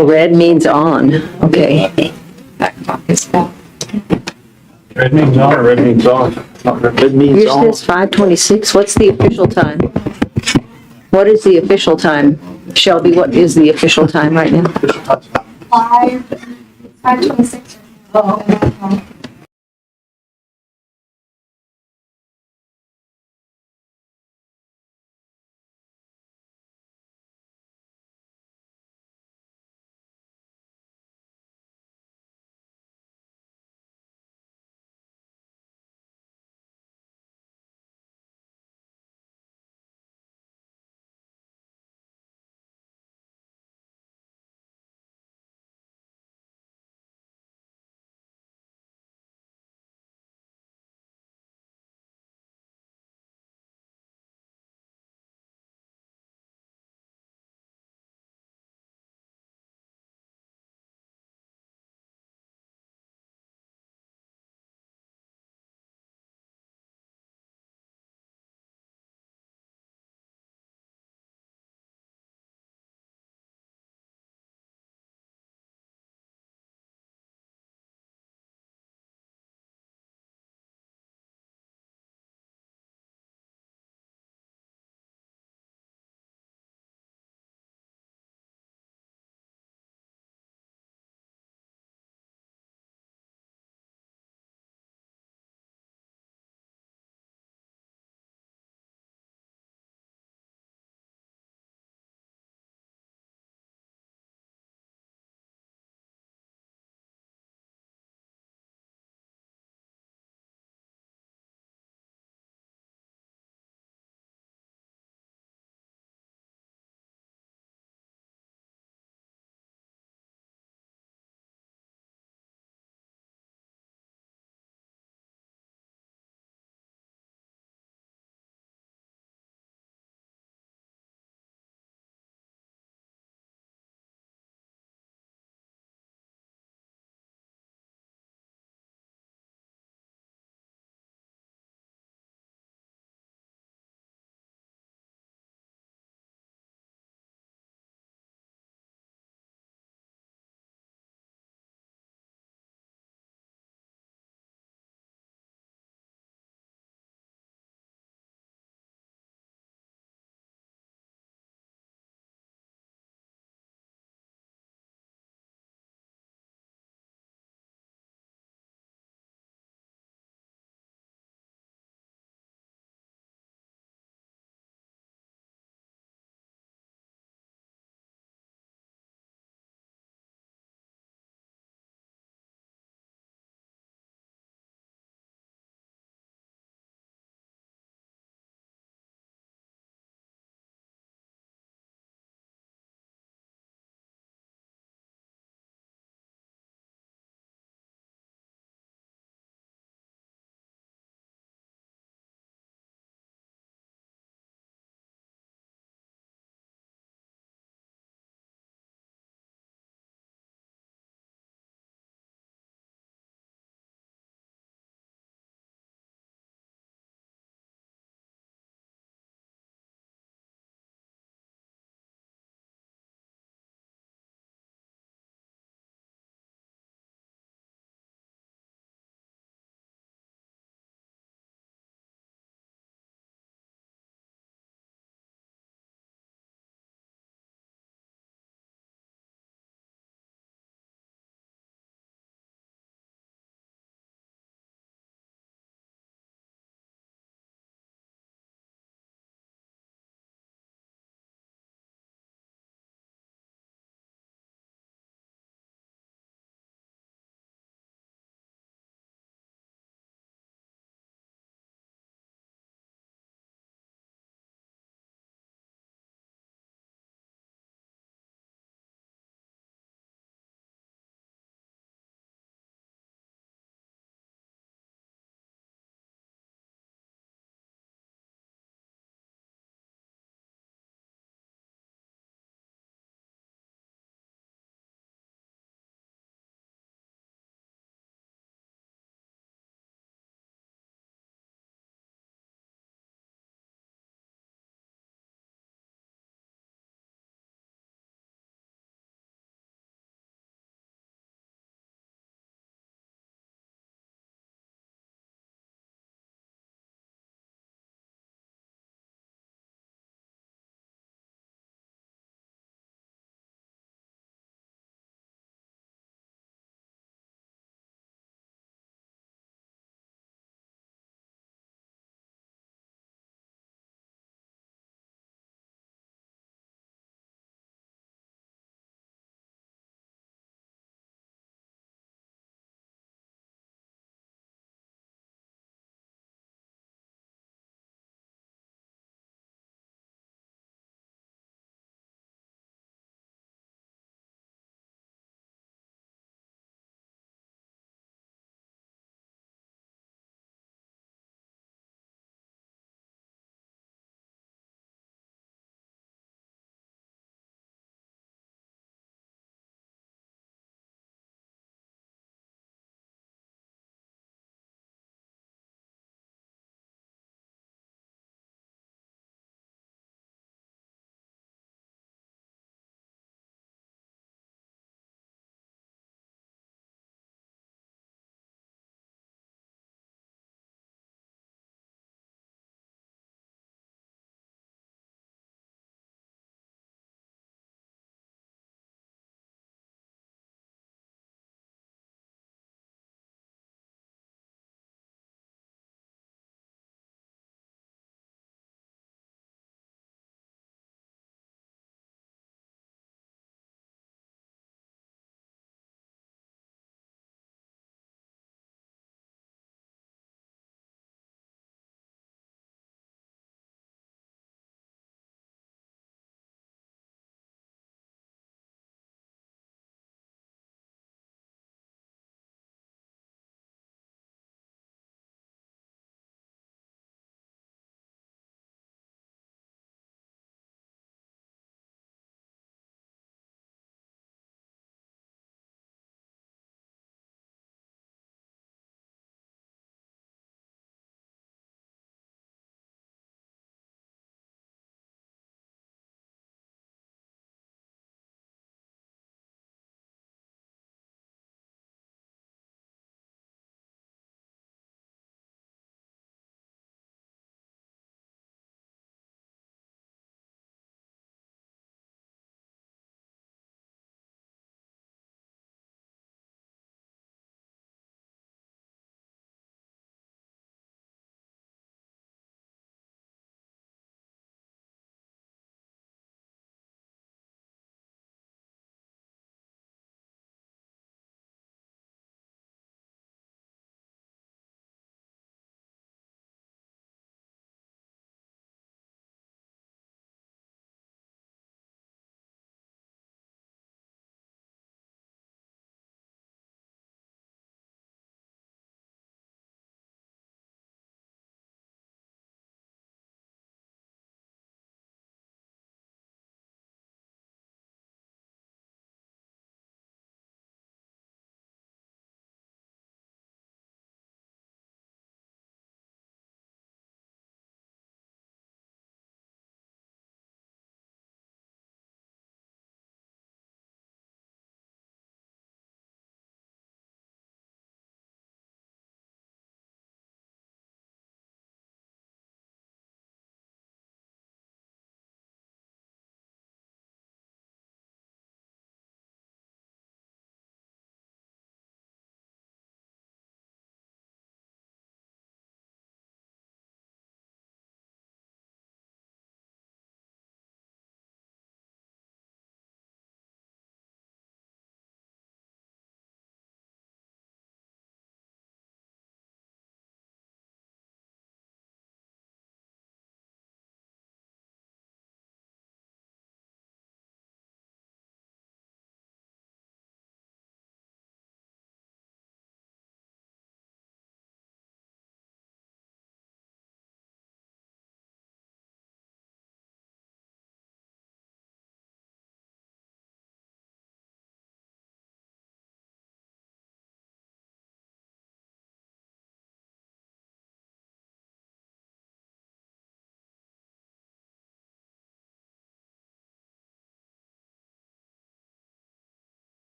Red means on. Okay. That clock is full. Red means on or red means off? Red means Yours on. says 5:26. What's the official time? What is the official time? Shelby, what is the official time right now? 5:26. Oh.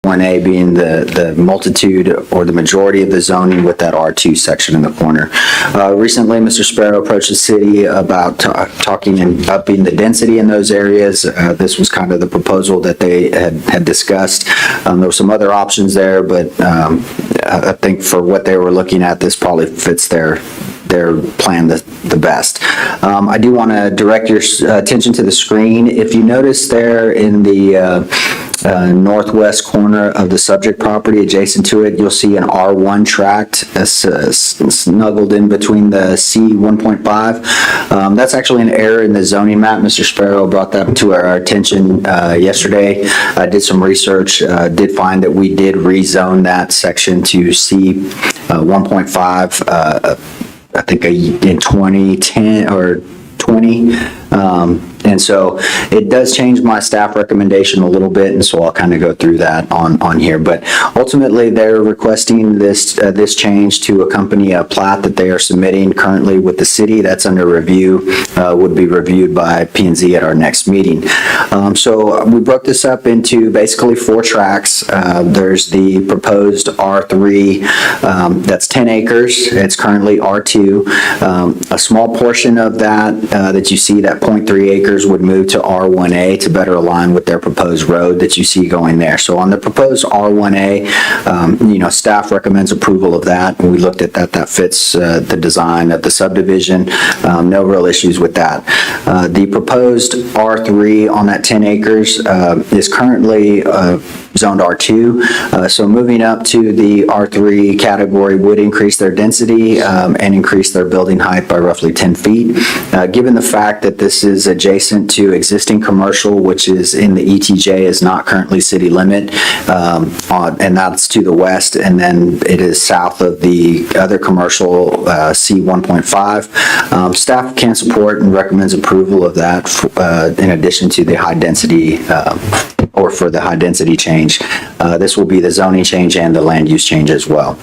1A being the multitude or the majority of the zoning with that R2 section in the corner. Recently, Mr. Sparrow approached the city about talking and upping the density in those areas. This was kind of the proposal that they had discussed. There were some other options there, but I think for what they were looking at, this probably fits their plan the best. I do want to direct your attention to the screen. If you notice there in the northwest corner of the subject property adjacent to it, you'll see an R1 tract snuggled in between the C 1.5. That's actually an error in the zoning map. Mr. Sparrow brought that to our attention yesterday. I did some research, did find that we did rezone that section to C 1.5 I think in 2010 or 20. And so it does change my staff recommendation a little bit, and so I'll kind of go through that on here. But ultimately, they're requesting this change to accompany a plat that they are submitting currently with the city. That's under review, would be reviewed by P&Z at our next meeting. So we broke this up into basically 4 tracts. There's the proposed R3, that's 10 acres. It's currently R2. A small portion of that you see, that 0.3 acres, would move to R1A to better align with their proposed road that you see going there. So on the proposed R1A, staff recommends approval of that. And we looked at that. That fits the design of the subdivision. No real issues with that. The proposed R3 on that 10 acres is currently zoned R2. So moving up to the R3 category would increase their density and increase their building height by roughly 10 feet. Given the fact that this is adjacent to existing commercial, which is in the ETJ, is not currently city limit, and that's to the west, and then it is south of the other commercial C 1.5. Staff can support and recommends approval of that in addition to the high density or for the high density change. This will be the zoning change and the land use change as well.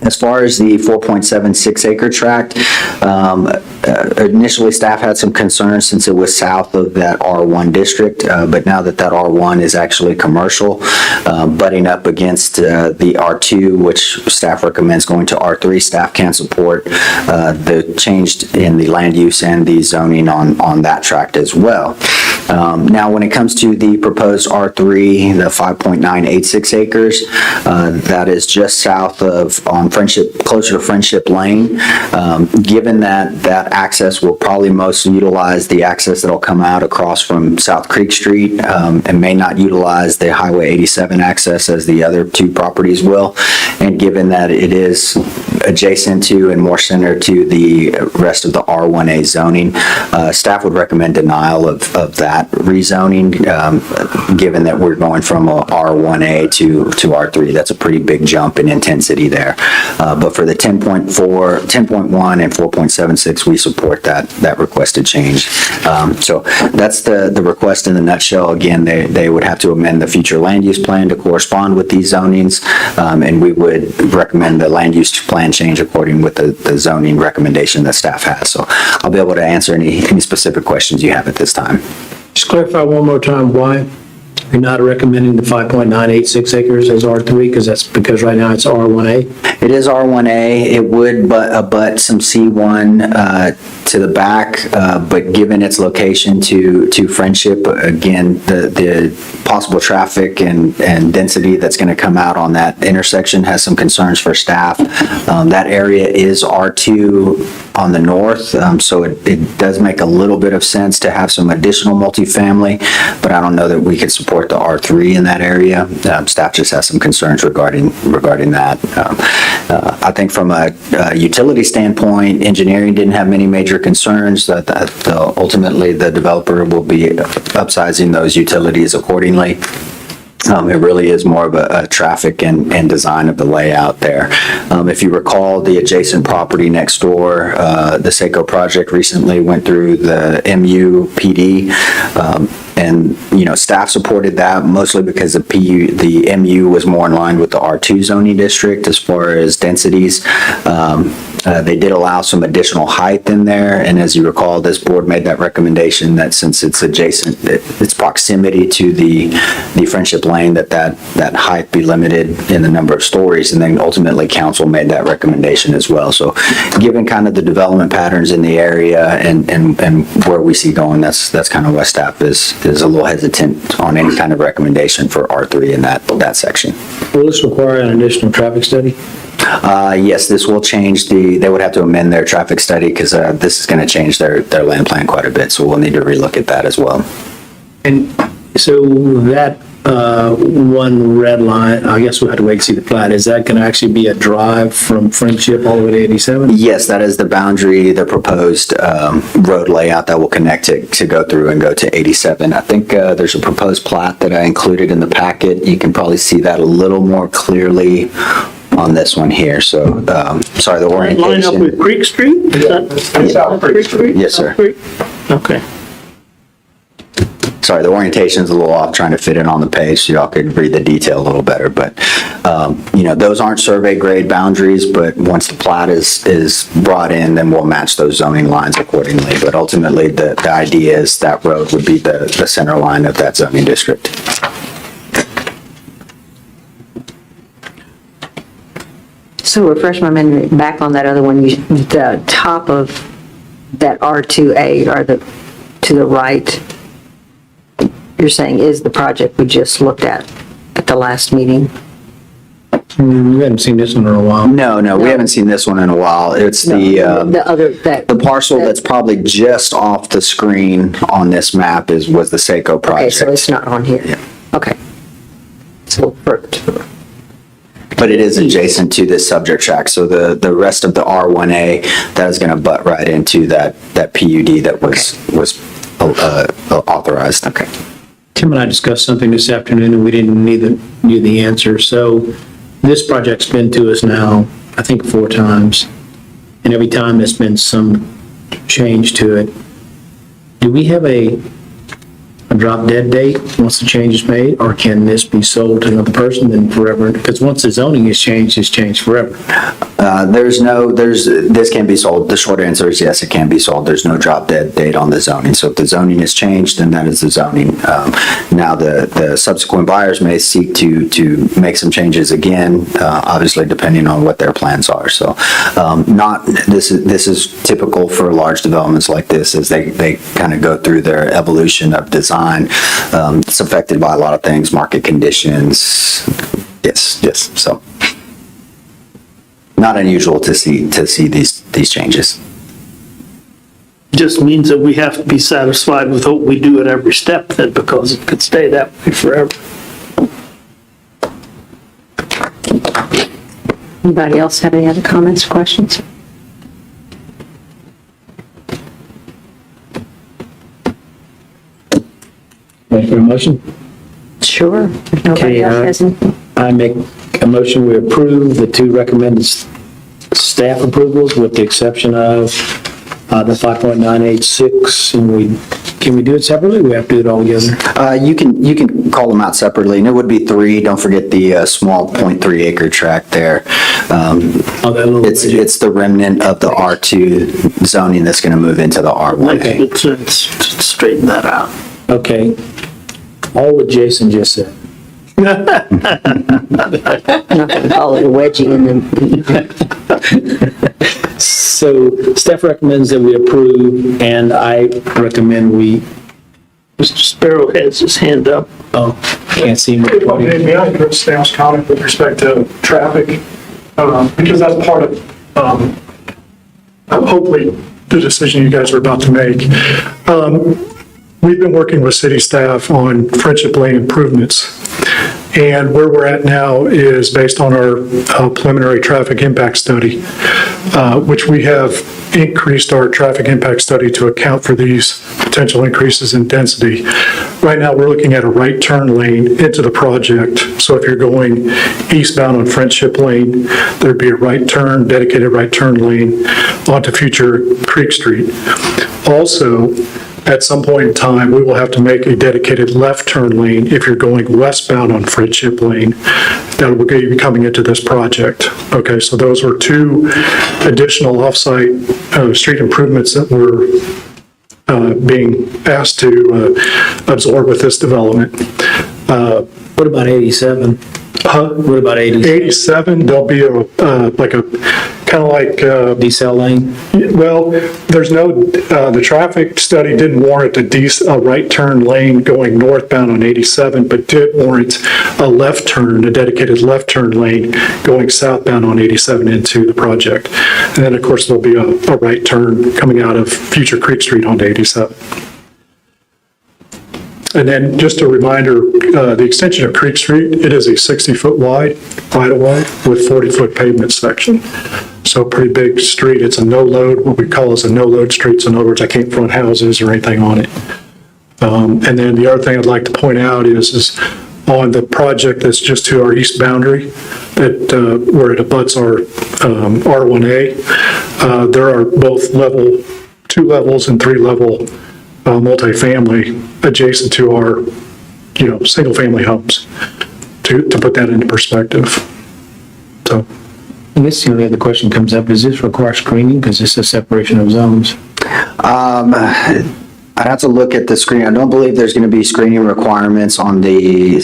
As far as the 4.76 acre tract, initially staff had some concerns since it was south of that R1 district, but now that R1 is actually commercial, butting up against the R2, which staff recommends going to R3, staff can support the change in the land use and the zoning on that tract as well. Now, when it comes to the proposed R3, the 5.986 acres, that is just south of on Friendship, closer to Friendship Lane. Given that access will probably most utilize the access that'll come out across from South Creek Street and may not utilize the Highway 87 access as the other 2 properties will. And given that it is adjacent to and more centered to the rest of the R1A zoning, staff would recommend denial of that rezoning, given that we're going from a R1A to R3. That's a pretty big jump in intensity there. But for the 10.4, 10.1, and 4.76, we support that requested change. So that's the request in a nutshell. Again, they would have to amend the future land use plan to correspond with these zonings, and we would recommend the land use plan change according with the zoning recommendation that staff has. So I'll be able to answer any specific questions you have at this time. Just clarify one more time why you're not recommending the 5.986 acres as R3, because right now it's R1A? It is R1A. It would abut some C1 to the back, but given its location to Friendship, again, the possible traffic and density that's going to come out on that intersection has some concerns for staff. That area is R2 on the north, so it does make a little bit of sense to have some additional multifamily, but I don't know that we could support the R3 in that area. Staff just has some concerns regarding that. I think from a utility standpoint, engineering didn't have many major concerns. Ultimately, the developer will be upsizing those utilities accordingly. It really is more of a traffic and design of the layout there. If you recall, the adjacent property next door, the Seco project recently went through the MU PD, and staff supported that mostly because the MU was more in line with the R2 zoning district as far as densities. They did allow some additional height in there, and as you recall, this board made that recommendation that since it's adjacent, its proximity to the Friendship Lane, that height be limited in the number of stories, and then ultimately council made that recommendation as well. So given kind of the development patterns in the area and where we see going, that's kind of why staff is a little hesitant on any kind of recommendation for R3 in that section. Will this require an additional traffic study? Yes, this will change they would have to amend their traffic study because this is going to change their land plan quite a bit, so we'll need to relook at that as well. And so that one red line, I guess we'll have to wait to see the plat. Is that going to actually be a drive from Friendship all the way to 87? Yes, that is the boundary, the proposed road layout that will connect to go through and go to 87. I think there's a proposed plat that I included in the packet. You can probably see that a little more clearly on this one here. So, sorry, the Line up orientation. with Creek Street? Is that South Creek Street. Yes, sir. South Creek? Okay. Sorry, the orientation's a little off, trying to fit it on the page so y'all could read the detail a little better. But, those aren't survey grade boundaries, but once the plat is brought in, then we'll match those zoning lines accordingly. But ultimately, the idea is that road would be the center line of that zoning district. So refresh my memory, back on that other one, the top of that R2A, or to the right, you're saying is the project we just looked at the last meeting? We haven't seen this one in a while. No, we haven't seen this one in a while. It's the parcel that's probably just off the screen on this map was the Seco Okay, project. so it's not on here? Yeah. Okay. So perfect. But it is adjacent to this subject tract, so the rest of the R1A, that is going to butt right into that PUD that was authorized. Okay. Tim and I discussed something this afternoon and we didn't knew the answer. So this project's been to us now, I think 4 times. And every time there's been some change to it. Do we have a drop dead date once the change is made? Or can this be sold to another person then forever? Because once the zoning is changed, it's changed forever. This can be sold. The short answer is yes, it can be sold. There's no drop dead date on the zoning. So if the zoning is changed, then that is the zoning. Now, the subsequent buyers may seek to make some changes again, obviously depending on what their plans are. So this is typical for large developments like this, as they kind of go through their evolution of design. It's affected by a lot of things, market conditions. Yes. So not unusual to see these changes. Just means that we have to be satisfied with what we do at every step then, because it could stay that way forever. Anybody else have any other comments or questions? Ready for a motion? Sure. If nobody Okay, else has anything. I make a motion, we approve the 2 recommended staff approvals with the exception of the 5.986, and can we do it separately, or we have to do it all together? You can call them out separately, and it would be 3. Don't forget the small 0.3 acre tract there. That little It's the remnant of the R2 zoning that's going to move into the R1. Okay. Let's straighten that out. Okay. All what Jason just said. I'm not going to call it a wedgie in the, So staff recommends that we approve, and I recommend we, Mr. Sparrow has his hand up. can't see him. May I address staff's comment with respect to traffic? Because that's part of, hopefully, the decision you guys are about to make. We've been working with city staff on Friendship Lane improvements. And where we're at now is based on our preliminary traffic impact study, which we have increased our traffic impact study to account for these potential increases in density. Right now, we're looking at a right turn lane into the project. So if you're going eastbound on Friendship Lane, there'd be a right turn, dedicated right turn lane onto future Creek Street. Also, at some point in time, we will have to make a dedicated left turn lane if you're going westbound on Friendship Lane. That will be coming into this project. Okay, so those were two additional off-site street improvements that were being asked to absorb with this development. What about 87? What about 87? 87, there'll be like a, kind of like, Decel lane? well, there's no, the traffic study didn't warrant a right turn lane going northbound on 87, but did warrant a left turn, a dedicated left turn lane going southbound on 87 into the project. And then, of course, there'll be a right turn coming out of Future Creek Street onto 87. And then just a reminder, the extension of Creek Street, it is a 60-foot wide right-of-way with 40-foot pavement section. So pretty big street. It's a no-load, what we call is a no-load street. So in other words, I can't front houses or anything on it. And then the other thing I'd like to point out is on the project that's just to our east boundary, that where it abuts our R1A, there are both two levels and 3-level multifamily adjacent to our, single-family homes, to put that into perspective. So, I guess the only other question comes up, does this require screening? Because this is separation of zones. I'd have to look at the screen. I don't believe there's going to be screening requirements on the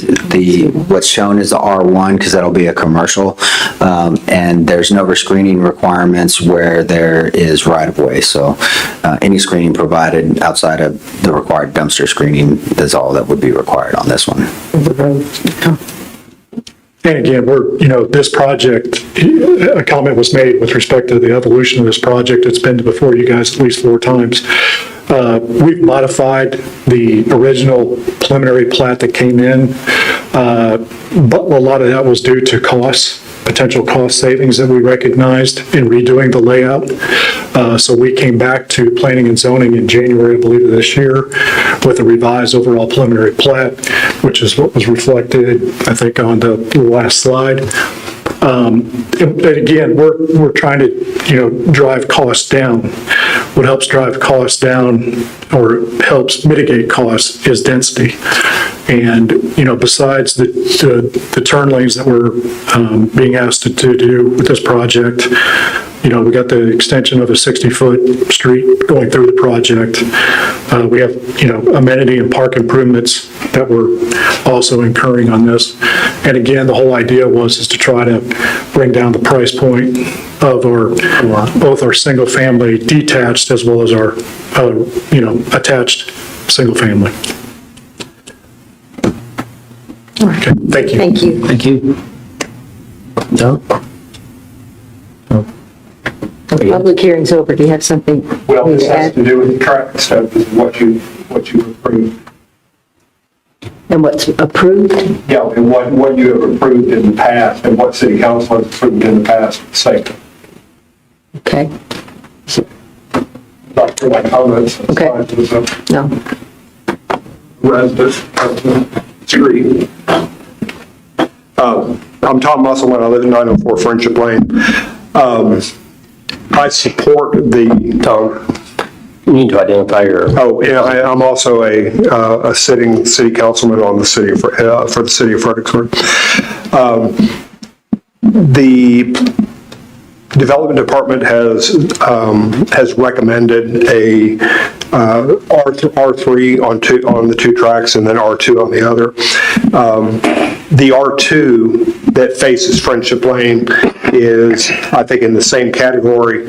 what's shown as the R1, because that'll be a commercial. And there's no screening requirements where there is right-of-way. So any screening provided outside of the required dumpster screening is all that would be required on this one. and again, this project, a comment was made with respect to the evolution of this project. It's been before you guys at least 4 times. We've modified the original preliminary plat that came in, but a lot of that was due to potential cost savings that we recognized in redoing the layout. So we came back to planning and zoning in January, I believe, of this year with a revised overall preliminary plat, which is what was reflected, I think, on the last slide. And again, we're trying to, drive costs down. What helps drive costs down or helps mitigate costs is density. And, besides the turn lanes that we're being asked to do with this project, we got the extension of a 60-foot street going through the project. We have, amenity and park improvements that we're also incurring on this. And again, the whole idea is to try to bring down the price point of both our single-family detached as well as our, attached single-family. Okay, thank you. Thank you. Thank you. No? The public hearing's over. Do you have something Well, to this has add? to do with the track stuff, is what you approved. And what's approved? Yeah, and what you have approved in the past, and what city council has approved in the past, say, Okay, like for my comments. Okay. As a no. resident of the street. I'm Tom Musselman, I live in 904 Friendship Lane. I support the... Tom, you need to identify your... Oh, yeah, I'm also a sitting city councilman on the city for the city of Fredericksburg. The development department has recommended a R3 on the 2 tracks and then R2 on the other. The R2 that faces Friendship Lane is, I think, in the same category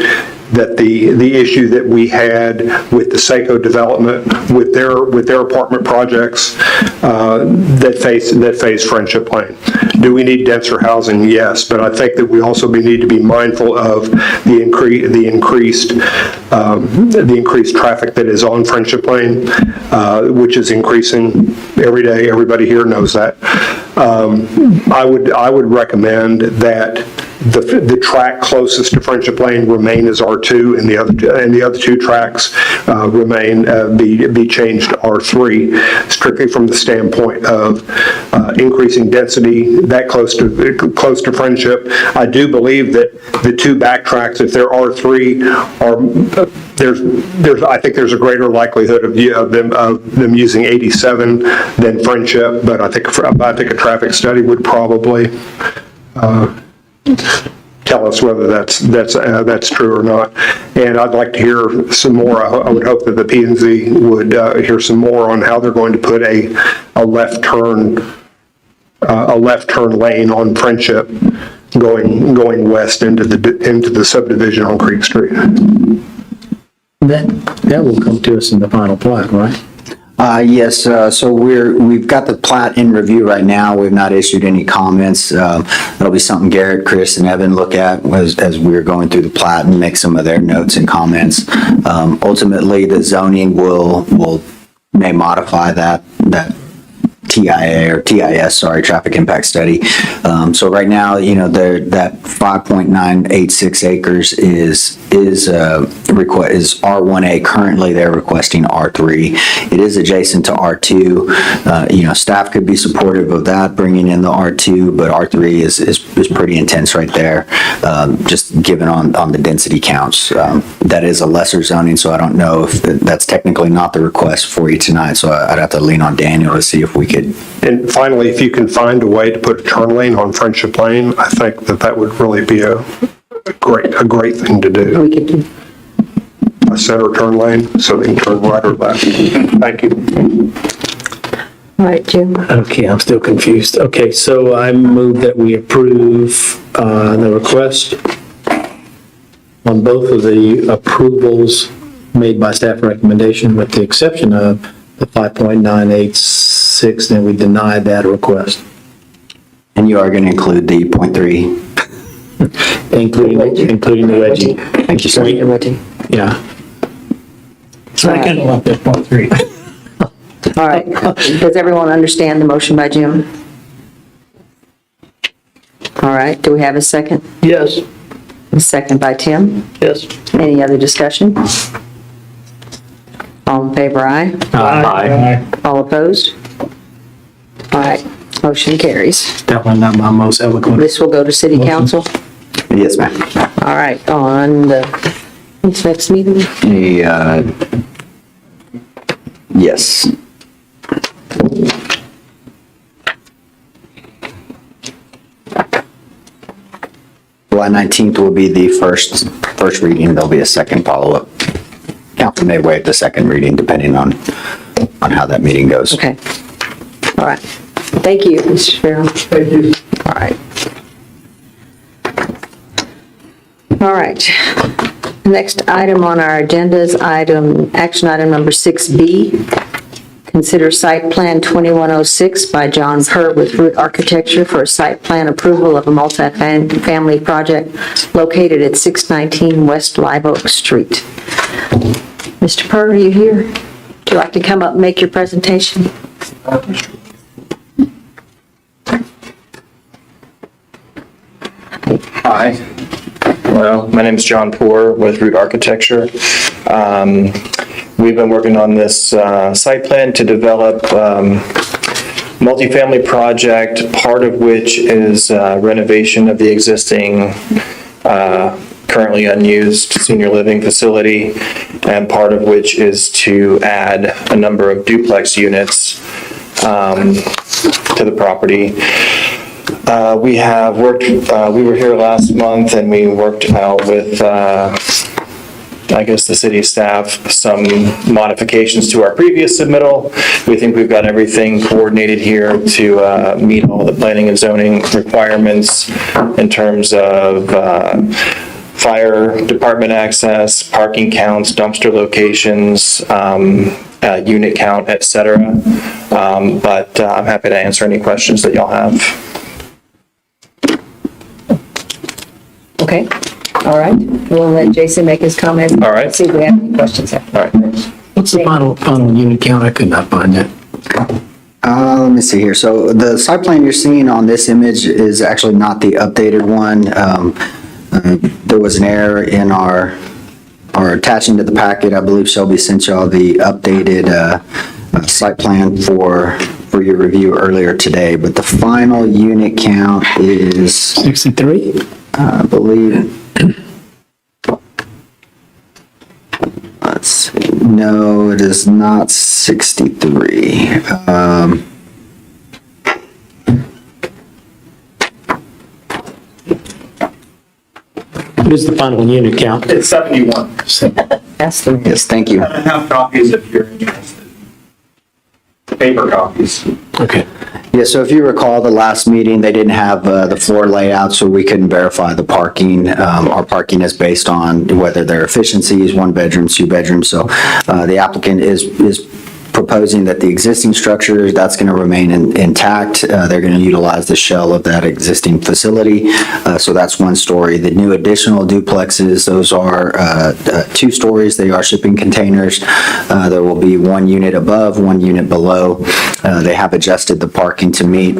that the issue that we had with the Seiko development with their apartment projects that face Friendship Lane. Do we need denser housing? Yes, but I think that we also need to be mindful of the increased traffic that is on Friendship Lane, which is increasing every day. Everybody here knows that. I would recommend that the track closest to Friendship Lane remain as R2, and the other two tracks remain, be changed to R3, strictly from the standpoint of increasing density that close to Friendship. I do believe that the two back tracks, if they're R3, I think there's a greater likelihood of them using 87 than Friendship, but I think a traffic study would probably tell us whether that's true or not. And I'd like to hear some more. I would hope that the P&Z would hear some more on how they're going to put a left turn lane on Friendship going west into the subdivision on Creek Street. That will come to us in the final plat, right? Yes, so we've got the plat in review right now. We've not issued any comments. That'll be something Garrett, Chris, and Evan look at as we're going through the plat and make some of their notes and comments. Ultimately, the zoning may modify that TIA or TIS, sorry, traffic impact study. So right now, that 5.986 acres is R1A. Currently, they're requesting R3. It is adjacent to R2. Staff could be supportive of that, bringing in the R2, but R3 is pretty intense right there, just given on the density counts. That is a lesser zoning, so I don't know if that's technically not the request for you tonight, so I'd have to lean on Daniel to see if we could. And finally, if you can find a way to put a turn lane on Friendship Lane, I think that would really be a great thing to do. We could do. A center turn lane so they can turn right or left. Thank you. All right, Jim. Okay, I'm still confused. Okay, so I move that we approve the request on both of the approvals made by staff recommendation, with the exception of the 5.986, then we deny that request. And you are going to include the 0.3. Including the wedgie. Thank you, sir. Yeah. Second. All right. Does everyone understand the motion by Jim? All right. Do we have a second? Yes, A second by Tim. yes. Any other discussion? All in favor, aye. Aye. All opposed? All right. Motion carries. Definitely not my most eloquent. This will go to city council. Yes, ma'am. All right. On the next meeting. Yes. July 19th will be the first reading. There'll be a second follow-up. Council may waive the second reading depending on how that meeting goes. Okay. All right. Thank you, Mr. Farrell. Thank you. All right. All right. Next item on our agenda is action item number 6B. Consider site plan 2106 by John Pert with Root Architecture for a site plan approval of a multifamily project located at 619 West Live Oak Street. Mr. Pert, are you here? Would you like to come up and make your presentation? Hi. Well, my name is John Poor with Root Architecture. We've been working on this site plan to develop multifamily project, part of which is renovation of the existing currently unused senior living facility, and part of which is to add a number of duplex units to the property. We have worked, we were here last month and we worked out with, I guess, the city staff, some modifications to our previous submittal. We think we've got everything coordinated here to meet all the planning and zoning requirements in terms of fire department access, parking counts, dumpster locations, unit count, et cetera. But I'm happy to answer any questions that y'all have. Okay, all right. We'll let Jason make his comments. All right. See if we have any questions. All right. What's the final unit count? I could not find that. Let me see here. So the site plan you're seeing on this image is actually not the updated one. There was an error in our attaching to the packet. I believe Shelby sent y'all the updated site plan for your review earlier today, but the final unit count is, 63? I believe, let's see, no, it is not 63. What is the final unit count? It's 71. That's the, Yes, thank you. I have copies if you're interested. Paper copies. Okay. Yeah, so if you recall, the last meeting, they didn't have the floor layout, so we couldn't verify the parking. Our parking is based on whether their efficiencies, one bedrooms, two bedrooms. So the applicant is proposing that the existing structure, that's going to remain intact. They're going to utilize the shell of that existing facility. So that's one story. The new additional duplexes, those are 2 stories. They are shipping containers. There will be 1 unit above, 1 unit below. They have adjusted the parking to meet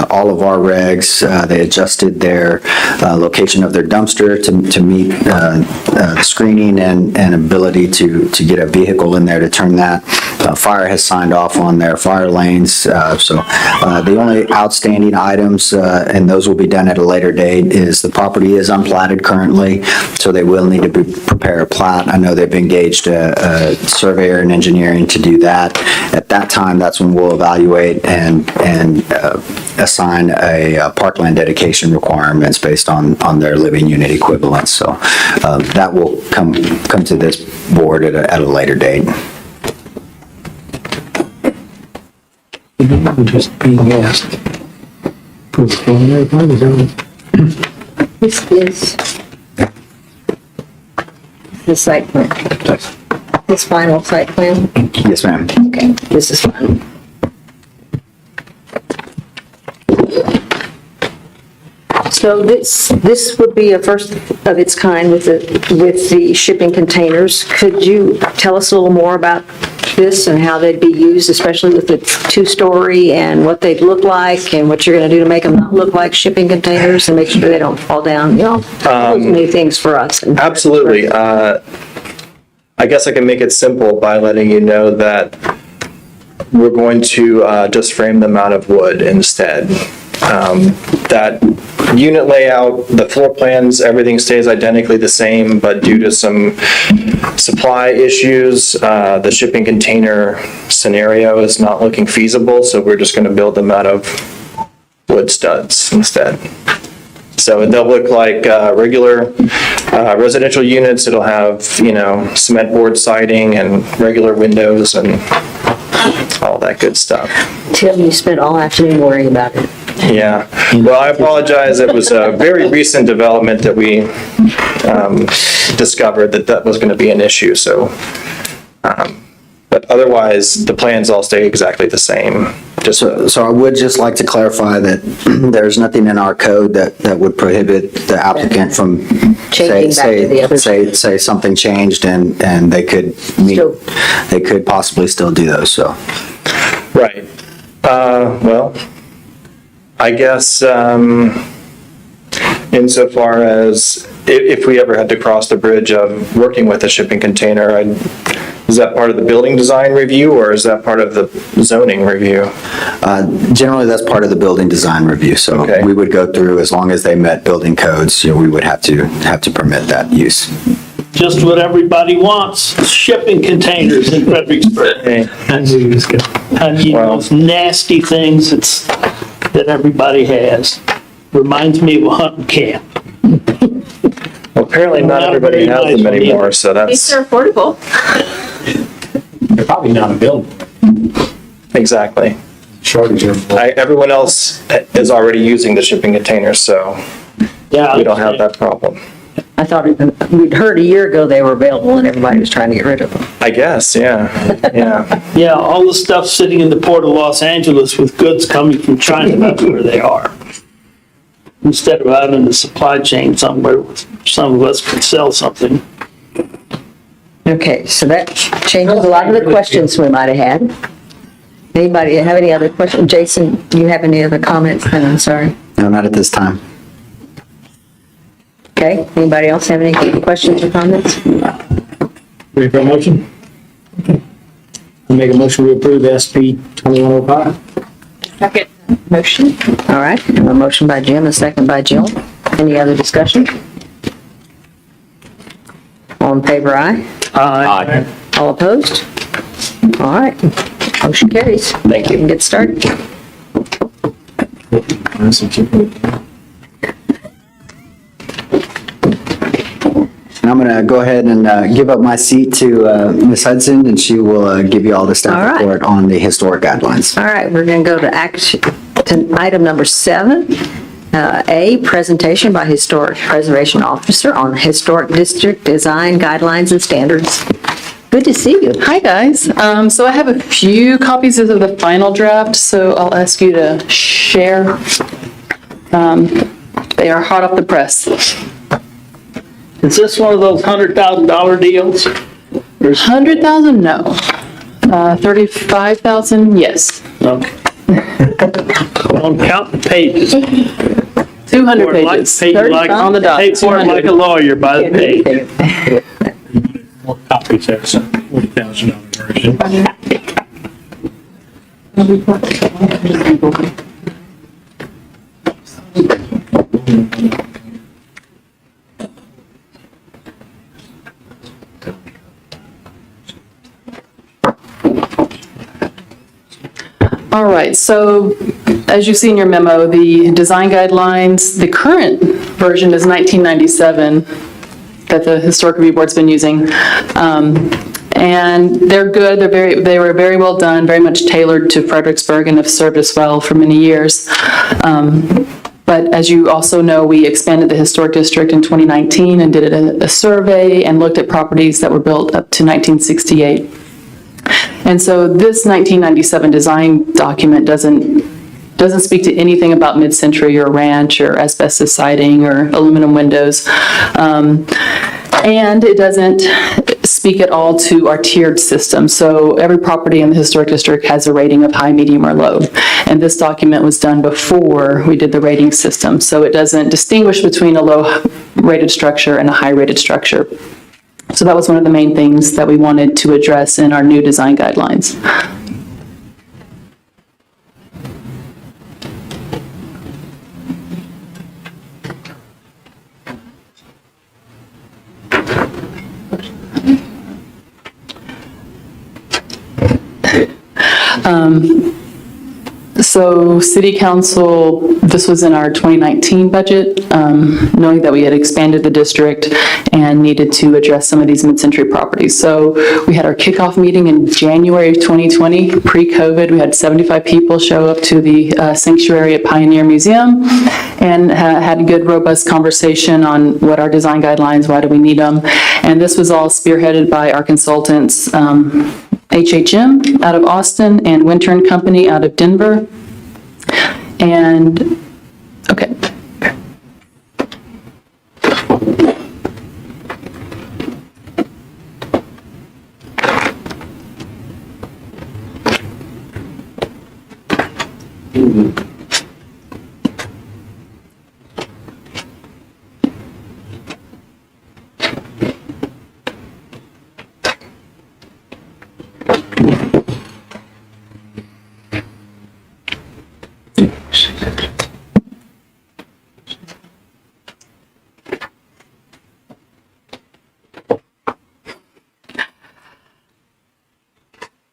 all of our regs. They adjusted their location of their dumpster to meet the screening and ability to get a vehicle in there to turn that. Fire has signed off on their fire lanes, so the only outstanding items, and those will be done at a later date, is the property is unplatted currently, so they will need to prepare a plat. I know they've engaged a surveyor and engineering to do that. At that time, that's when we'll evaluate and assign a parkland dedication requirements based on their living unit equivalents. So that will come to this board at a later date. I'm just being asked. Proof of preliminary plan, is that what- this is the site plan. This final site plan? Yes, ma'am. Okay, this is final. So this would be a first of its kind with the shipping containers. Could you tell us a little more about this and how they'd be used, especially with the 2-story, and what they'd look like and what you're going to do to make them not look like shipping containers and make sure they don't fall down, you know, all those new things for us. Absolutely. I guess I can make it simple by letting you know that we're going to just frame them out of wood instead. That unit layout, the floor plans, everything stays identically the same, but due to some supply issues, the shipping container scenario is not looking feasible, so we're just going to build them out of wood studs instead. So they'll look like regular residential units. It'll have, cement board siding and regular windows and all that good stuff. Tim, you spent all afternoon worrying about it. Yeah, well, I apologize. It was a very recent development that we discovered that was going to be an issue, so. But otherwise, the plans all stay exactly the same. So I would just like to clarify that there's nothing in our code that would prohibit the applicant from Changing back to the other. say something changed and they could they could possibly still do those, so. Right. Well, I guess insofar as if we ever had to cross the bridge of working with a shipping container, is that part of the building design review or is that part of the zoning review? Generally, that's part of the building design review, so Okay. we would go through, as long as they met building codes, we would have to permit that use. Just what everybody wants, shipping containers in Fredericksburg. Okay. I knew you was going. And those nasty things that everybody has. Reminds me of a hunting camp. Well, apparently not everybody has them anymore, so These that's, are affordable. They're probably not a building. exactly. Shortage of. Everyone else is already using the shipping containers, so Yeah, we don't have that problem. I thought, we'd heard a year ago they were available and everybody was trying to get rid of them. I guess, yeah. Yeah, all the stuff sitting in the port of Los Angeles with goods coming from China, that's where they are. Instead of out in the supply chain somewhere, some of us could sell something. Okay, so that changes a lot of the questions we might have had. Anybody have any other questions? Jason, do you have any other comments? Then I'm sorry. No, not at this time. Okay, anybody else have any questions or comments? Ready for a motion? I make a motion to approve SP 2105. Second. Motion. All right, a motion by Jim, a second by Jill. Any other discussion? All in favor, aye? Aye. All opposed? All right, motion carries. Thank you. We can get started. And I'm going to go ahead and give up my seat to Ms. Hudson, and she will give you all the All staff right. report on the historic guidelines. All right, we're going to go to item number 7. A, presentation by Historic Preservation Officer on Historic District Design Guidelines and Standards. Good to see you. Hi, guys. So I have a few copies of the final draft, so I'll ask you to share. They are hot off the press. Is this one of those $100,000 deals? 100,000? No. 35,000? Yes. Okay. Don't count the pages. 200 Or like- pages. pay you like- On the dot. Pay for it like a 200. lawyer by the page. More copies there, so $40,000 version. All right, so as you see in your memo, the design guidelines, the current version is 1997 that the Historic Review Board's been using. And they're good, they were very well done, very much tailored to Fredericksburg and have served us well for many years. But as you also know, we expanded the historic district in 2019 and did a survey and looked at properties that were built up to 1968. And so this 1997 design document doesn't speak to anything about mid-century or ranch or asbestos siding or aluminum windows. And it doesn't speak at all to our tiered system. So every property in the historic district has a rating of high, medium, or low. And this document was done before we did the rating system. So it doesn't distinguish between a low-rated structure and a high-rated structure. So that was one of the main things that we wanted to address in our new design guidelines. So City Council, this was in our 2019 budget, knowing that we had expanded the district and needed to address some of these mid-century properties. So we had our kickoff meeting in January of 2020, pre-COVID. We had 75 people show up to the sanctuary at Pioneer Museum and had a good, robust conversation on what our design guidelines, why do we need them. And this was all spearheaded by our consultants, HHM out of Austin and Winter and Company out of Denver. And, okay.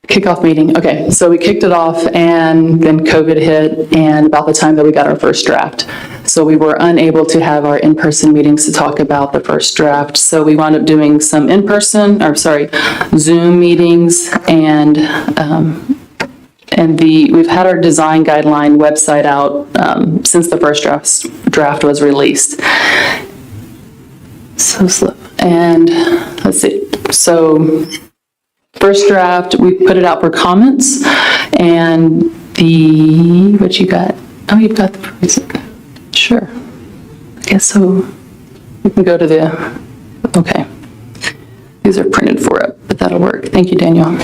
Kickoff meeting. Okay, so we kicked it off and then COVID hit and about the time that we got our first draft. So we were unable to have our in-person meetings to talk about the first draft. So we wound up doing some Zoom meetings and we've had our design guideline website out since the first draft was released. So slow. And let's see. So first draft, we put it out for comments, and what you got? Oh, you've got the present. Sure. I guess so. We can go to okay. These are printed for it, but that'll work. Thank you, Daniel.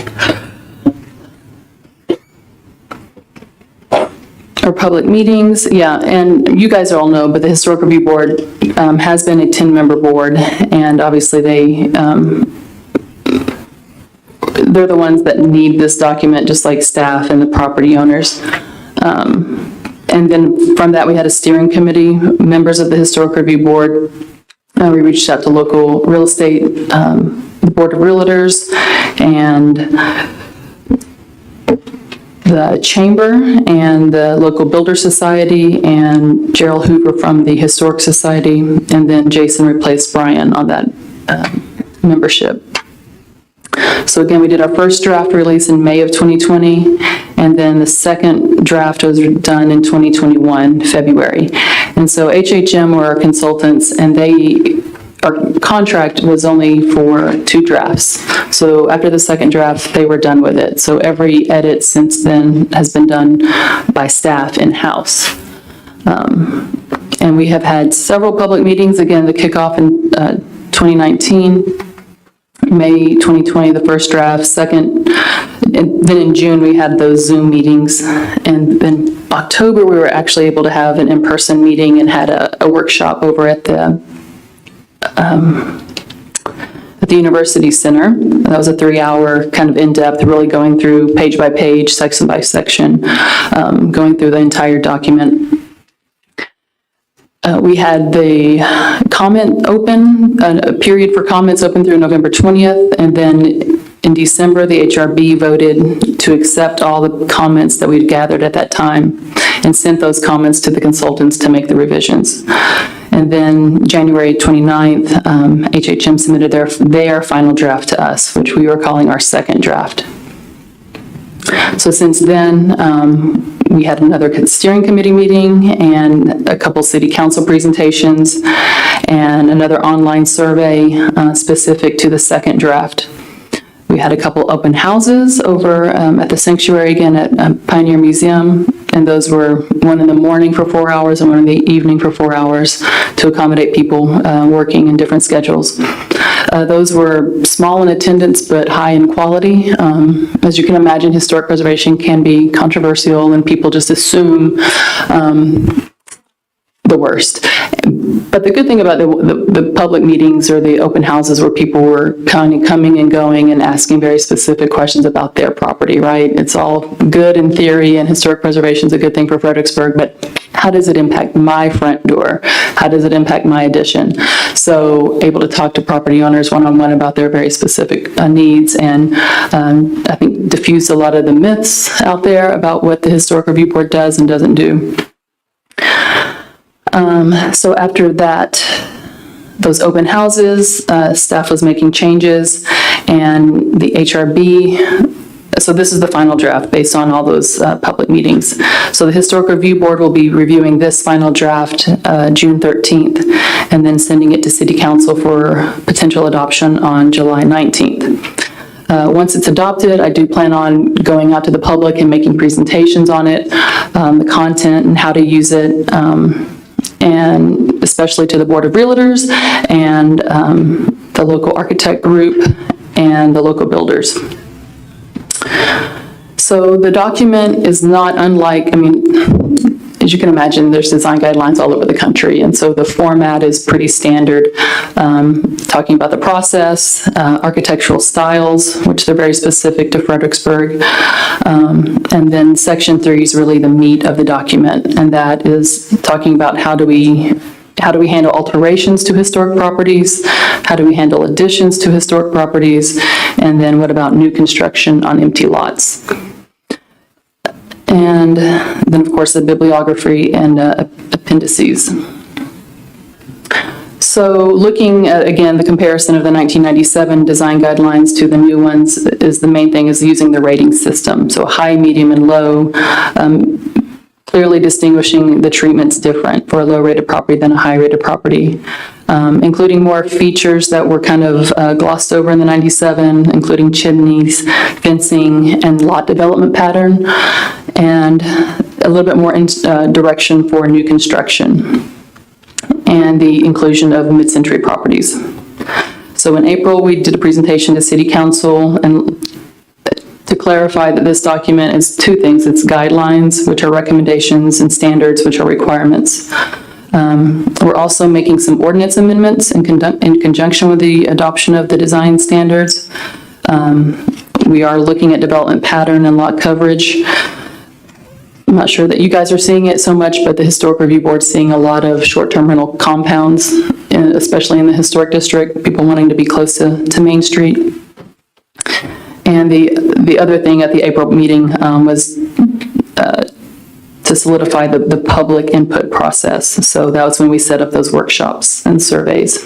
Or public meetings, yeah, and you guys all know, but the Historic Review Board has been a 10-member board, and obviously they're the ones that need this document, just like staff and the property owners. And then from that, we had a steering committee, members of the Historic Review Board. We reached out to local real estate, the Board of Realtors, and the Chamber, and the local Builder Society, and Gerald Hoover from the Historic Society, and then Jason replaced Brian on that membership. So again, we did our first draft release in May of 2020, and then the second draft was done in 2021, February. And so HHM were our consultants, and our contract was only for 2 drafts. So after the second draft, they were done with it. So every edit since then has been done by staff in-house. And we have had several public meetings. Again, the kickoff in 2019, May 2020, the first draft, second, and then in June, we had those Zoom meetings. And then October, we were actually able to have an in-person meeting and had a workshop over at the University Center. That was a 3-hour kind of in-depth, really going through page by page, section by section, going through the entire document. We had the comment open, a period for comments open through November 20th, and then in December, the HRB voted to accept all the comments that we'd gathered at that time and sent those comments to the consultants to make the revisions. And then January 29th, HHM submitted their final draft to us, which we were calling our second draft. So since then, we had another steering committee meeting and a couple city council presentations and another online survey specific to the second draft. We had a couple open houses over at the sanctuary, again at Pioneer Museum, and those were one in the morning for 4 hours and one in the evening for 4 hours to accommodate people working in different schedules. Those were small in attendance but high in quality. As you can imagine, historic preservation can be controversial and people just assume the worst. But the good thing about the public meetings or the open houses where people were kind of coming and going and asking very specific questions about their property, right? It's all good in theory, and historic preservation is a good thing for Fredericksburg, but how does it impact my front door? How does it impact my addition? So able to talk to property owners one-on-one about their very specific needs, and I think diffuse a lot of the myths out there about what the Historic Review Board does and doesn't do. So after that, those open houses, staff was making changes, and the HRB, so this is the final draft based on all those public meetings. So the Historic Review Board will be reviewing this final draft June 13th, and then sending it to City Council for potential adoption on July 19th. Once it's adopted, I do plan on going out to the public and making presentations on it, the content and how to use it, and especially to the Board of Realtors and the local architect group and the local builders. So the document is not unlike, as you can imagine, there's design guidelines all over the country, and so the format is pretty standard, talking about the process, architectural styles, which they're very specific to Fredericksburg, and then section 3 is really the meat of the document, and that is talking about how do we handle alterations to historic properties, how do we handle additions to historic properties, and then what about new construction on empty lots. And then, of course, the bibliography and appendices. So looking at, again, the comparison of the 1997 design guidelines to the new ones is the main thing is using the rating system. So high, medium, and low, clearly distinguishing the treatments different for a low-rated property than a high-rated property, including more features that were kind of glossed over in the 97, including chimneys, fencing, and lot development pattern, and a little bit more direction for new construction, and the inclusion of mid-century properties. So in April, we did a presentation to City Council and to clarify that this document is two things. It's guidelines, which are recommendations, and standards, which are requirements. We're also making some ordinance amendments in conjunction with the adoption of the design standards. We are looking at development pattern and lot coverage. I'm not sure that you guys are seeing it so much, but the Historic Review Board's seeing a lot of short-term rental compounds, especially in the historic district, people wanting to be close to Main Street. And the other thing at the April meeting was to solidify the public input process. So that was when we set up those workshops and surveys.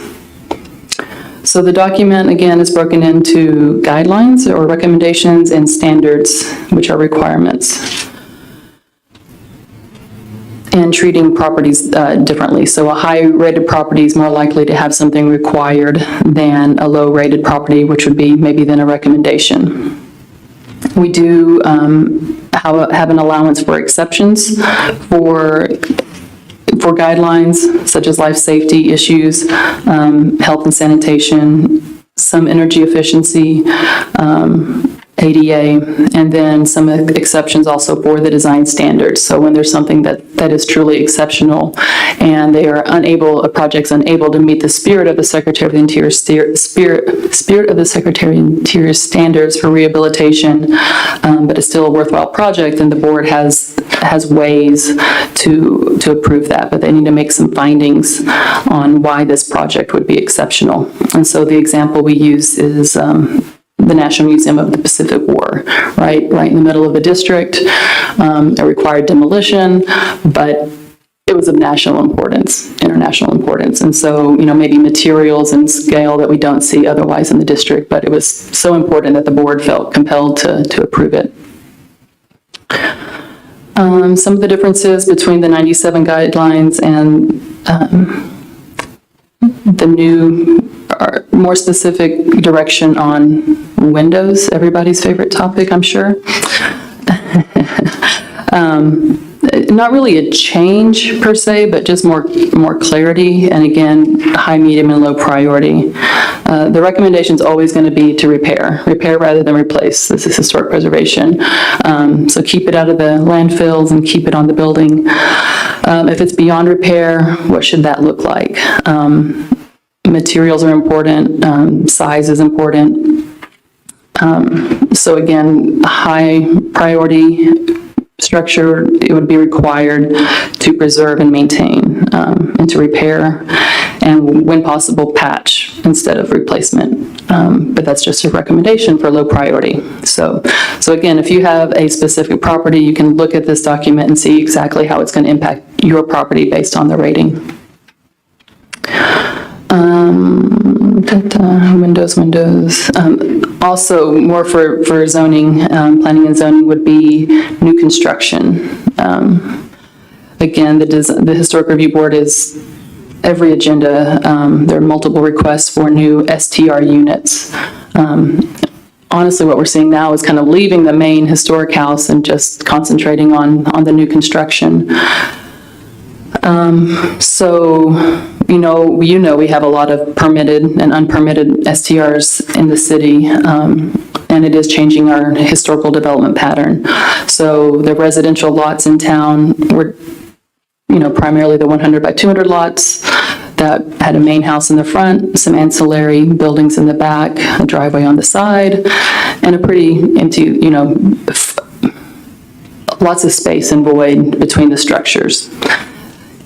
So the document, again, is broken into guidelines or recommendations and standards, which are requirements. And treating properties differently. So a high-rated property is more likely to have something required than a low-rated property, which would be maybe then a recommendation. We do have an allowance for exceptions for guidelines, such as life safety issues, health and sanitation, some energy efficiency, ADA, and then some exceptions also for the design standards. So when there's something that is truly exceptional and they are a project's unable to meet the spirit of the Secretary of the Interior spirit of the Secretary of the Interior standards for rehabilitation, but it's still a worthwhile project, and the board has ways to approve that, but they need to make some findings on why this project would be exceptional. And so the example we use is the National Museum of the Pacific War, right in the middle of the district. It required demolition, but it was of national importance, international importance. And so, maybe materials and scale that we don't see otherwise in the district, but it was so important that the board felt compelled to approve it. Some of the differences between the 97 guidelines and the new, more specific direction on windows, everybody's favorite topic, I'm sure. Not really a change per se, but just more clarity, and again, high, medium, and low priority. The recommendation is always going to be to repair rather than replace. This is historic preservation. So keep it out of the landfills and keep it on the building. If it's beyond repair, what should that look like? Materials are important, size is important. So again, high priority structure, it would be required to preserve and maintain, and to repair, and when possible, patch instead of replacement. But that's just a recommendation for low priority. So again, if you have a specific property, you can look at this document and see exactly how it's going to impact your property based on the rating. Windows. Also, more for zoning, planning and zoning would be new construction. Again, the Historic Review Board is every agenda. There are multiple requests for new STR units. Honestly, what we're seeing now is kind of leaving the main historic house and just concentrating on the new construction. So, we have a lot of permitted and unpermitted STRs in the city, and it is changing our historical development pattern. So the residential lots in town were, primarily the 100 by 200 lots that had a main house in the front, some ancillary buildings in the back, a driveway on the side, and a pretty empty, lots of space and void between the structures.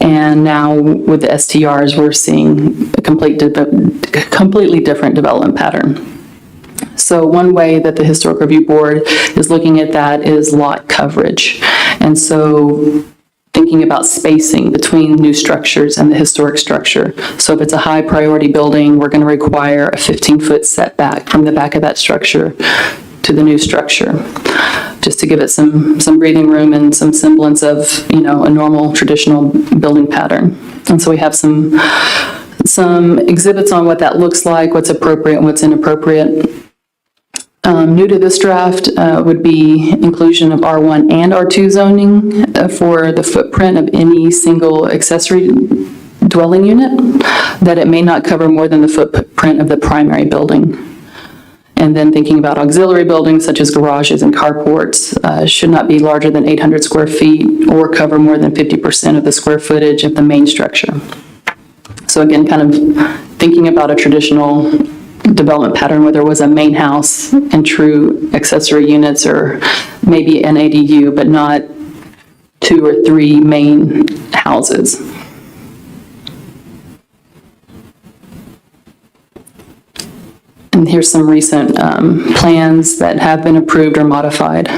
And now with the STRs, we're seeing a completely different development pattern. So one way that the Historic Review Board is looking at that is lot coverage. And so thinking about spacing between new structures and the historic structure. So if it's a high priority building, we're going to require a 15-foot setback from the back of that structure to the new structure, just to give it some breathing room and some semblance of, a normal traditional building pattern. And so we have some exhibits on what that looks like, what's appropriate and what's inappropriate. New to this draft would be inclusion of R1 and R2 zoning for the footprint of any single accessory dwelling unit, that it may not cover more than the footprint of the primary building. And then thinking about auxiliary buildings such as garages and carports should not be larger than 800 square feet or cover more than 50% of the square footage of the main structure. So again, kind of thinking about a traditional development pattern where there was a main house and true accessory units, or maybe an ADU, but not 2 or 3 main houses. And here's some recent plans that have been approved or modified.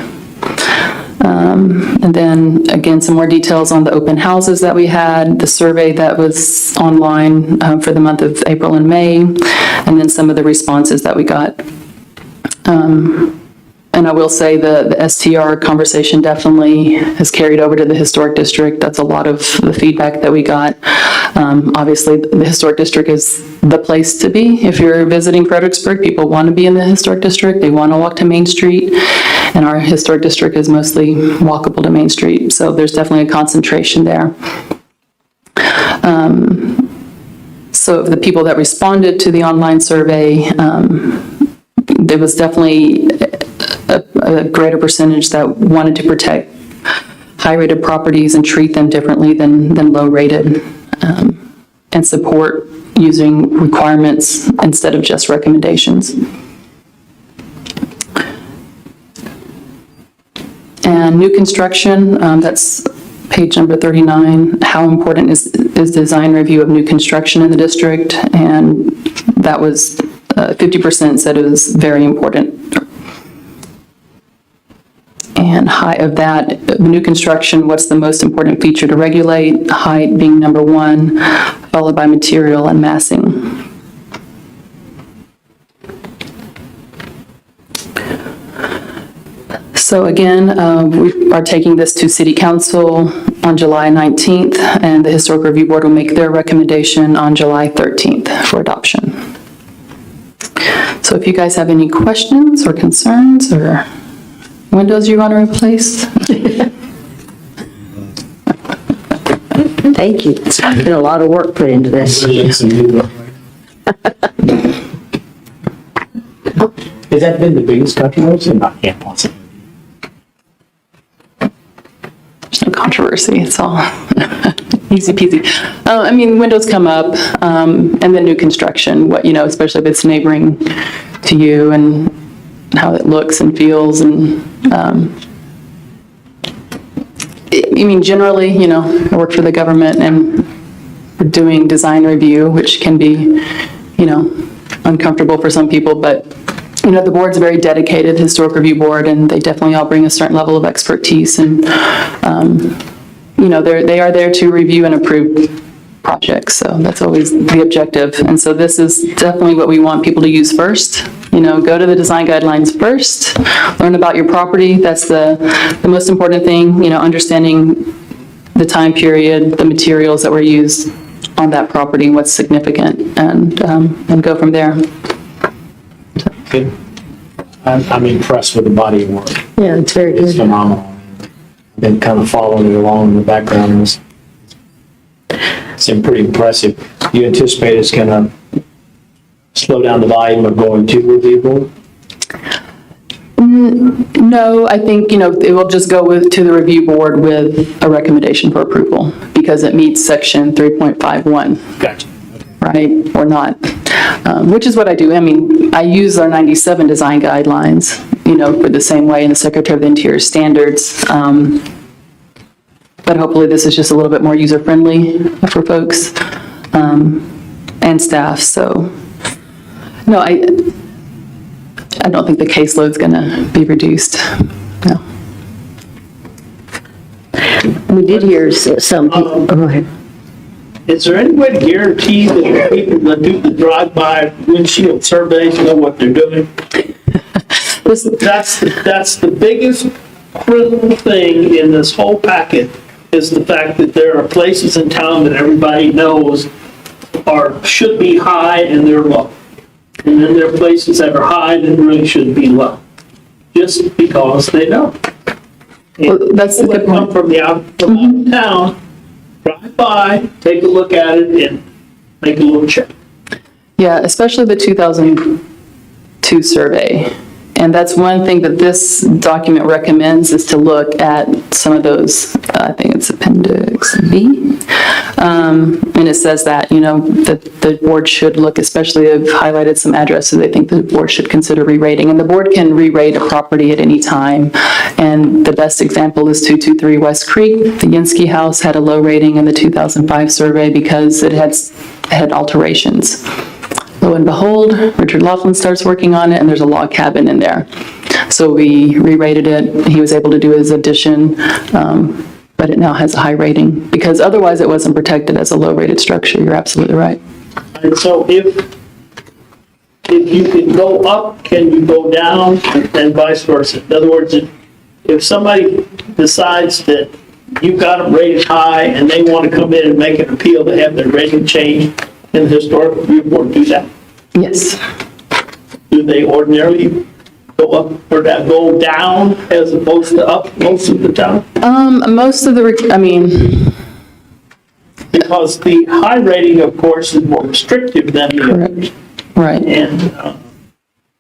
And then, again, some more details on the open houses that we had, the survey that was online for the month of April and May, and then some of the responses that we got. And I will say the STR conversation definitely has carried over to the Historic District. That's a lot of the feedback that we got. Obviously, the Historic District is the place to be. If you're visiting Fredericksburg, people want to be in the Historic District. They want to walk to Main Street. And our Historic District is mostly walkable to Main Street. So there's definitely a concentration there. So of the people that responded to the online survey, there was definitely a greater percentage that wanted to protect high-rated properties and treat them differently than low-rated, and support using requirements instead of just recommendations. And new construction, that's page number 39. How important is design review of new construction in the district? And that was 50% said it was very important. And height of that, new construction, what's the most important feature to regulate? Height being number 1, followed by material and massing. So again, we are taking this to City Council on July 19th, and the Historic Review Board will make their recommendation on July 13th for adoption. So if you guys have any questions or concerns or windows you want to replace? Thank you. It's been a lot of work put into this. Has that been the biggest controversy? I can't possibly. There's no controversy, it's all easy peasy. I mean, windows come up, and then new construction, especially if it's neighboring to you and how it looks and feels, and generally, I work for the government and we're doing design review, which can be, uncomfortable for some people, but the board's a very dedicated Historic Review Board, and they definitely all bring a certain level of expertise, and they are there to review and approve projects, so that's always the objective. And so this is definitely what we want people to use first. Go to the design guidelines first, learn about your property. That's the most important thing, understanding the time period, the materials that were used on that property, what's significant, and go from there. Good. I'm impressed with the body of work. Yeah, it's very It's good. phenomenal. I've been kind of following it along in the background. It's been pretty impressive. You anticipate it's going to slow down the volume of going to review board? No, I think, it will just go to the review board with a recommendation for approval because it meets section 3.51. Gotcha. Right, or not, which is what I do. I use our 97 design guidelines, for the same way in the Secretary of the Interior standards. But hopefully this is just a little bit more user-friendly for folks and staff. So, no, I don't think the caseload's going to be reduced. No. We did hear some people, go ahead. Is there any way to guarantee that the people that do the drive-by windshield surveys know what they're doing? That's the biggest critical thing in this whole packet, is the fact that there are places in town that everybody knows should be high and they're low. And then there are places that are high that really should be low, just because they know. Well, that's a People good that come point. from out of town, drive by, take a look at it, and make a little check. Yeah, especially the 2000 2 survey. And that's one thing that this document recommends, is to look at some of those, I think it's Appendix B. And it says that, that the board should look, especially I've highlighted some addresses they think the board should consider re-rating. And the board can re-rate a property at any time. And the best example is 223 West Creek. The Yinsky House had a low rating in the 2005 survey because it had alterations. Lo and behold, Richard Laughlin starts working on it, and there's a log cabin in there. So we re-rated it. He was able to do his addition, but it now has a high rating, because otherwise it wasn't protected as a low-rated structure. You're absolutely right. And so if you can go up, can you go down, and vice versa? In other words, if somebody decides that you've got them rated high and they want to come in and make an appeal to have their rating changed, and the historic review board do that? Yes. Do they ordinarily go up or go down as opposed to up most of the time? Most of the, Because the high rating, of course, is more restrictive than the others. right. And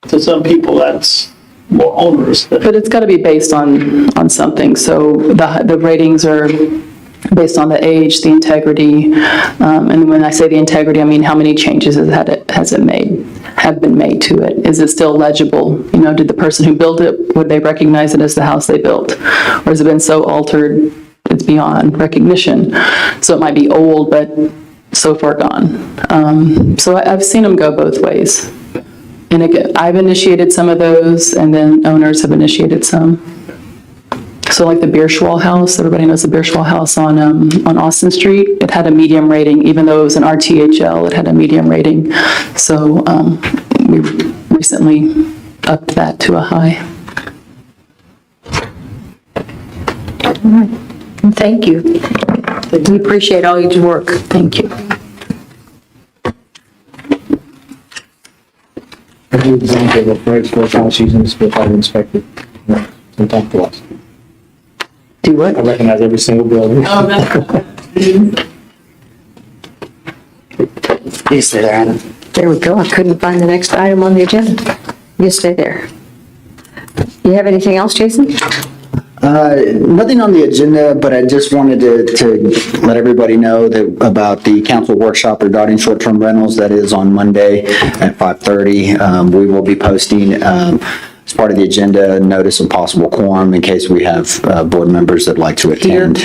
to some people, that's more onerous. But it's got to be based on something. So the ratings are based on the age, the integrity, and when I say the integrity, I mean how many changes have been made to it. Is it still legible? Did the person who built it, would they recognize it as the house they built? Or has it been so altered it's beyond recognition? So it might be old, but so far gone. So I've seen them go both ways. And again, I've initiated some of those, and then owners have initiated some. So like the Bierschwal house, everybody knows the Bierschwal house on Austin Street. It had a medium rating, even though it was an RTHL, it had a medium rating. So we recently upped that to a high. All right. Thank you. We appreciate all your work. Thank you. A good example of Fredericksburg house using this bit I've inspected from top to bottom. Do what? I recognize every single building. You stay there, Anna. There we go. I couldn't find the next item on the agenda. You stay there. You have anything else, Jason? Nothing on the agenda, but I just wanted to let everybody know that about the council workshop regarding short-term rentals that is on Monday at 5:30. We will be posting, as part of the agenda, notice of possible quorum in case we have board members that like to attend.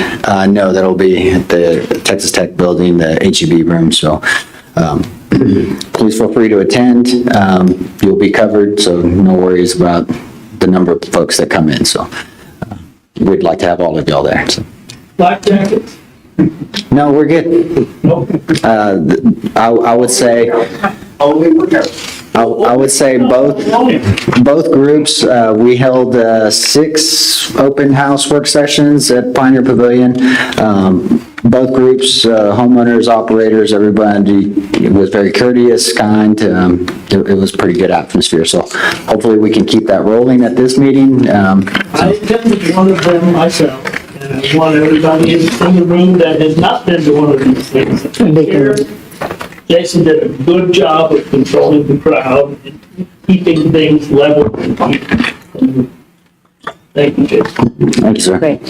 No, that'll be at the Texas Tech building, the HEB room, so please feel free to attend. You'll be covered, so no worries about the number of folks that come in, so. We'd like to have all of y'all there. So. Black jackets? No, we're good. Nope. I would say, I would say both groups, we held 6 open house work sessions at Pioneer Pavilion. Both groups, homeowners, operators, everybody was very courteous, kind. It was a pretty good atmosphere. So hopefully we can keep that rolling at this meeting. I attended one of them myself, and I want everybody in the room that has not been to one of these things. Jason did a good job of controlling the crowd and keeping things level. Thank you, Jason. Thank you, sir. Great.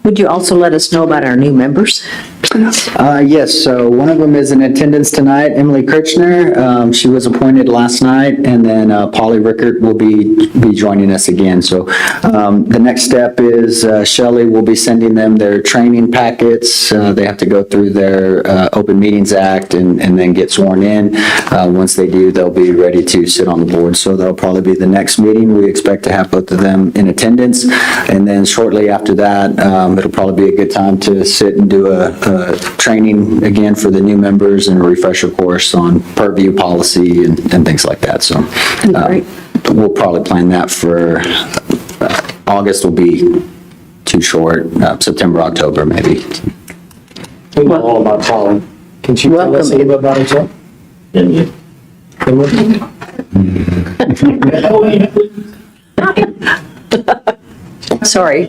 Would you also let us know about our new members, please? Yes, so one of them is in attendance tonight, Emily Kirchner. She was appointed last night, and then Polly Rickert will be joining us again. So the next step is Shelley will be sending them their training packets. They have to go through their Open Meetings Act and then get sworn in. Once they do, they'll be ready to sit on the board. So that'll probably be the next meeting. We expect to have both of them in attendance. And then shortly after that, it'll probably be a good time to sit and do a training again for the new members and a refresher course on purview policy and things like that. So we'll probably plan that for August. Will be too short. September, October, maybe. We know all about Colin. Can she tell us a little bit about herself? Sorry.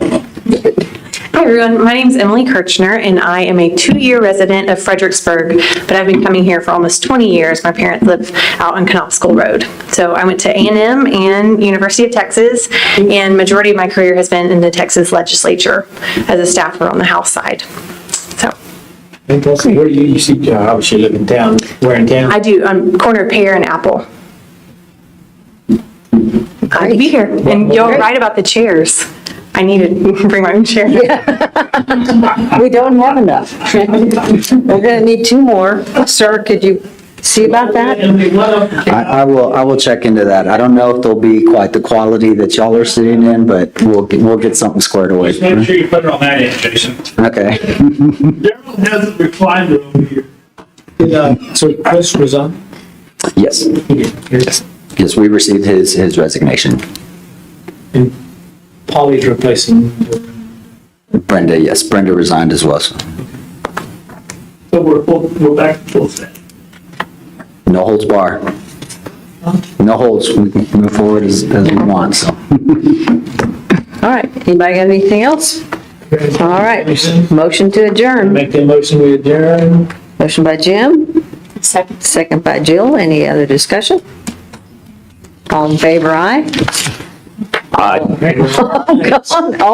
Hi, everyone. My name is Emily Kirchner, and I am a 2-year resident of Fredericksburg, but I've been coming here for almost 20 years. My parents live out on Canopskull Road. So I went to A&M and University of Texas, and majority of my career has been in the Texas legislature as a staffer on the House side. So And also, where do you see, obviously you live in town, where in town? I do on corner of Pear and Apple. Glad to be here. And you're right about the chairs. I need to bring my own chair. We don't have enough. We're gonna need 2 more. Sir, could you see about that? I will check into that. I don't know if they'll be quite the quality that y'all are sitting in, but we'll get something squared away. Just make sure you put it on that end, Jason. Okay. Daryl has a recliner over here. So Chris was on? Yes. Yes, we received his resignation. And Polly's replacing. Brenda, yes, Brenda resigned as well. So So we're back to full set. no holds bar. No holds. We can move forward as we want, so. All right, anybody got anything else? All right, motion to adjourn. Make the motion we adjourn. Motion by Jim. Second by Jill. Any other discussion? All in favor, aye? All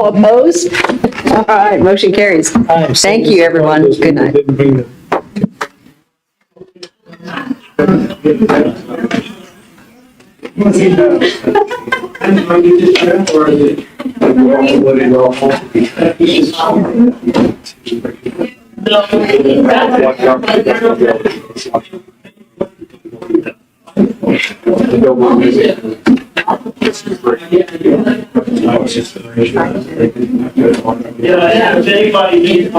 opposed? All right, motion carries. Thank you, everyone. Good night. Didn't bring the- Yeah, if anybody needs